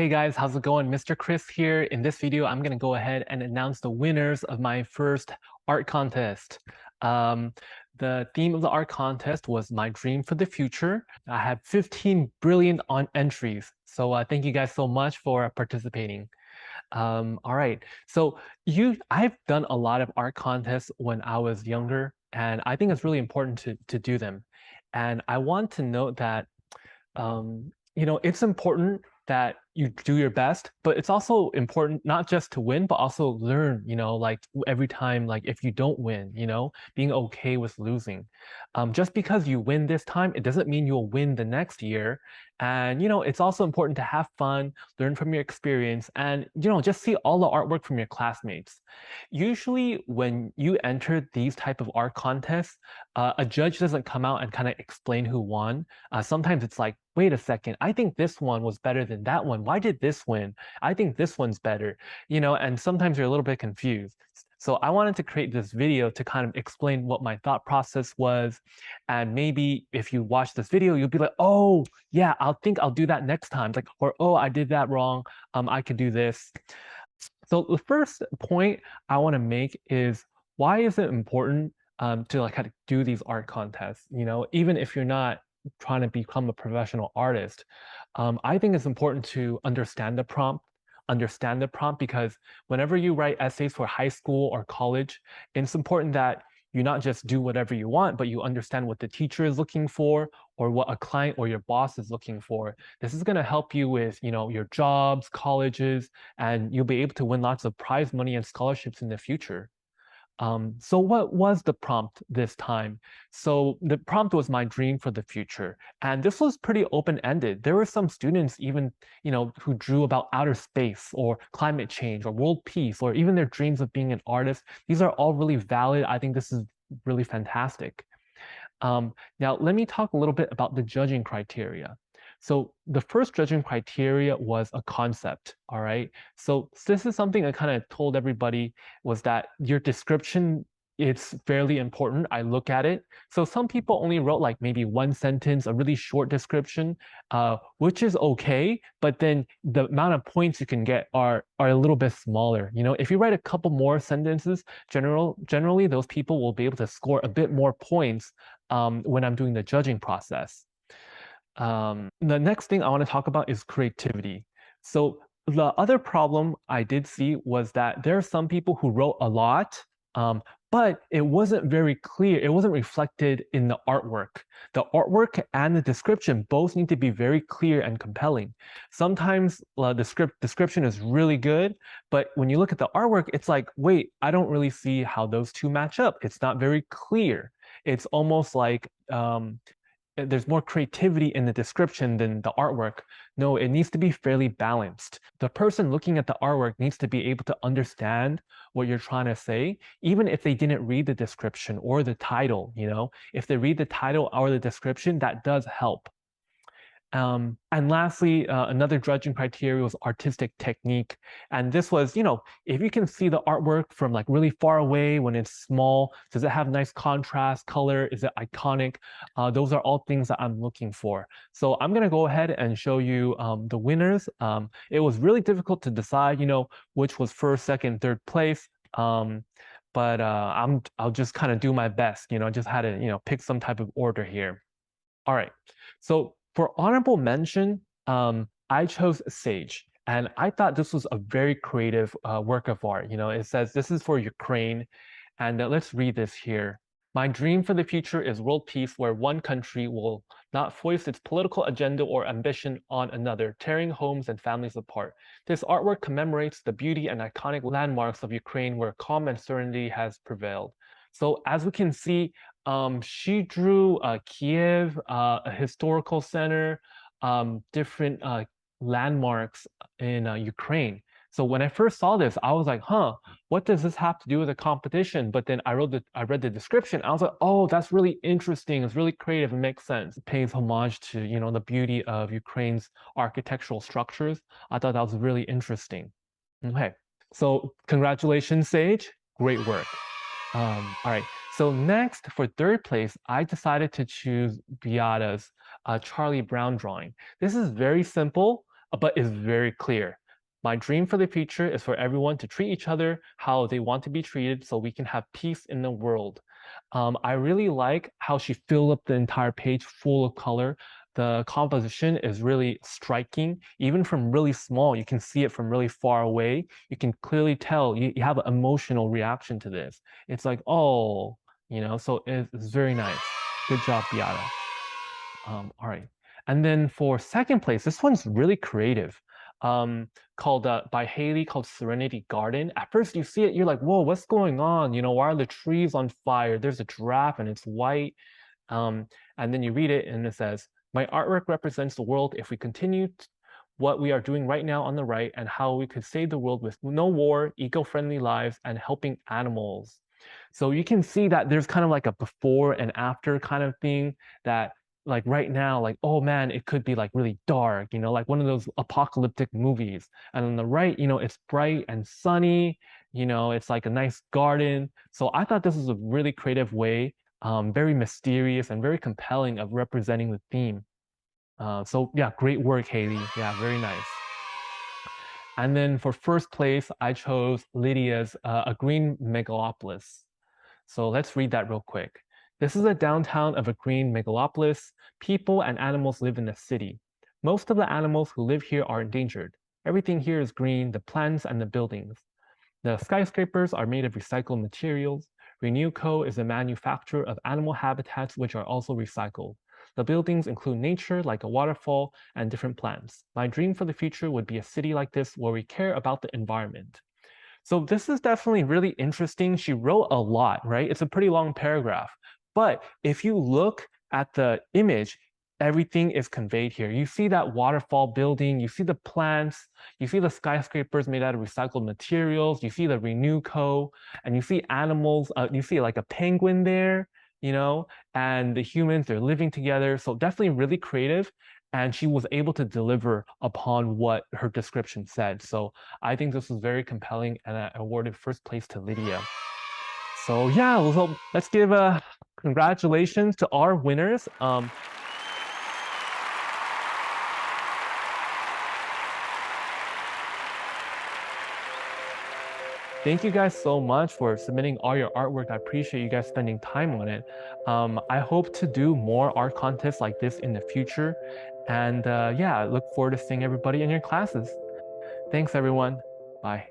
Hey guys, how's it going? Mr. Chris here. In this video, I'm going to go ahead and announce the winners of my first art contest. Um, the theme of the art contest was My Dream for the Future. I had 15 brilliant entries. So thank you guys so much for participating. All right. I've done a lot of art contests when I was younger, and I think it's really important to do them. And I want to note that it's important that you do your best, but it's also important not just to win, but also learn, like every time, like if you don't win, being okay with losing. Just because you win this time, it doesn't mean you'll win the next year. And, it's also important to have fun, learn from your experience, and, just see all the artwork from your classmates. Usually when you enter these type of art contests, a judge doesn't come out and kind of explain who won. Sometimes it's like, wait a second, I think this one was better than that one. Why did this win? I think this one's better, and sometimes you're a little bit confused. So I wanted to create this video to kind of explain what my thought process was. And maybe if you watch this video, you'll be like, oh, yeah, I'll do that next time. Like, or, oh, I did that wrong. I could do this. So the first point I want to make is why is it important to like kind of do these art contests? Even if you're not trying to become a professional artist, I think it's important to understand the prompt. Understand the prompt because whenever you write essays for high school or college, it's important that you not just do whatever you want, but you understand what the teacher is looking for or what a client or your boss is looking for. This is going to help you with, your jobs, colleges, and you'll be able to win lots of prize money and scholarships in the future. So what was the prompt this time? So the prompt was My Dream for the Future. And this was pretty open-ended. There were some students even, who drew about outer space or climate change or world peace or even their dreams of being an artist. These are all really valid. I think this is really fantastic. Now, let me talk a little bit about the judging criteria. So the first judging criteria was a concept, all right? So this is something I kind of told everybody was that your description, it's fairly important. I look at it. So some people only wrote like maybe one sentence, a really short description, which is okay, but then the amount of points you can get are a little bit smaller. If you write a couple more sentences, generally those people will be able to score a bit more points when I'm doing the judging process. The next thing I want to talk about is creativity. So the other problem I did see was that there are some people who wrote a lot, but it wasn't very clear. It wasn't reflected in the artwork. The artwork and the description both need to be very clear and compelling. Sometimes the description is really good, but when you look at the artwork, it's like, wait, I don't really see how those two match up. It's not very clear. It's almost like there's more creativity in the description than the artwork. No, it needs to be fairly balanced. The person looking at the artwork needs to be able to understand what you're trying to say, even if they didn't read the description or the title, If they read the title or the description, that does help. And lastly, another judging criteria was artistic technique. And this was, if you can see the artwork from like really far away when it's small, does it have nice contrast, color, is it iconic? Those are all things that I'm looking for. So I'm gonna go ahead and show you the winners. It was really difficult to decide, which was first, second, third place. But I'll just kind of do my best, just had to, pick some type of order here. All right. So for honorable mention, I chose Sage. And I thought this was a very creative work of art. It says this is for Ukraine. And let's read this here. My dream for the future is world peace where one country will not foist its political agenda or ambition on another, tearing homes and families apart. This artwork commemorates the beauty and iconic landmarks of Ukraine where calm and serenity has prevailed. So as we can see, she drew Kiev, a historical center, different landmarks in Ukraine. So when I first saw this, I was like, huh, what does this have to do with a competition? But then I read the description. I was like, oh, that's really interesting. It's really creative. It makes sense. It pays homage to, the beauty of Ukraine's architectural structures. I thought that was really interesting. Okay, so congratulations, Sage. Great work. All right. So next, for third place, I decided to choose Beata's Charlie Brown drawing. This is very simple. but is very clear. My dream for the future is for everyone to treat each other how they want to be treated so we can have peace in the world. I really like how she filled up the entire page full of color. The composition is really striking. Even from really small, you can see it from really far away. You can clearly tell you have an emotional reaction to this. It's like, oh, so it's very nice. Good job, Beata. All right. And then for second place, this one's really creative. Called by Haley, called Serenity Garden. At first you see it, you're like, whoa, what's going on? Why are the trees on fire? There's a giraffe and it's white. And then you read it and it says, my artwork represents the world if we continue what we are doing right now on the right and how we could save the world with no war, eco-friendly lives, and helping animals. So you can see that there's kind of like a before and after kind of thing that like right now, like, oh man, it could be like really dark, like one of those apocalyptic movies. And on the right, it's bright and sunny, it's like a nice garden. So I thought this was a really creative way, very mysterious and very compelling of representing the theme. So yeah, great work, Haley. Yeah, very nice. And then for first place, I chose Lydia's A Green Megalopolis. So let's read that real quick. This is a downtown of a green megalopolis. People and animals live in the city. Most of the animals who live here are endangered. Everything here is green, the plants and the buildings. The skyscrapers are made of recycled materials. Renew Co. is a manufacturer of animal habitats which are also recycled. The buildings include nature like a waterfall and different plants. My dream for the future would be a city like this where we care about the environment. So this is definitely really interesting. She wrote a lot, right? It's a pretty long paragraph. But if you look at the image, everything is conveyed here. You see that waterfall building, you see the plants, you see the skyscrapers made out of recycled materials, you see the Renew Co, and you see animals, you see like a penguin there, and the humans, they're living together. So definitely really creative. And she was able to deliver upon what her description said. So I think this was very compelling, and I awarded first place to Lydia. So yeah, so let's give a congratulations to our winners. Thank you guys so much for submitting all your artwork. I appreciate you guys spending time on it. I hope to do more art contests like this in the future. And yeah, I look forward to seeing everybody in your classes. Thanks, everyone. Bye.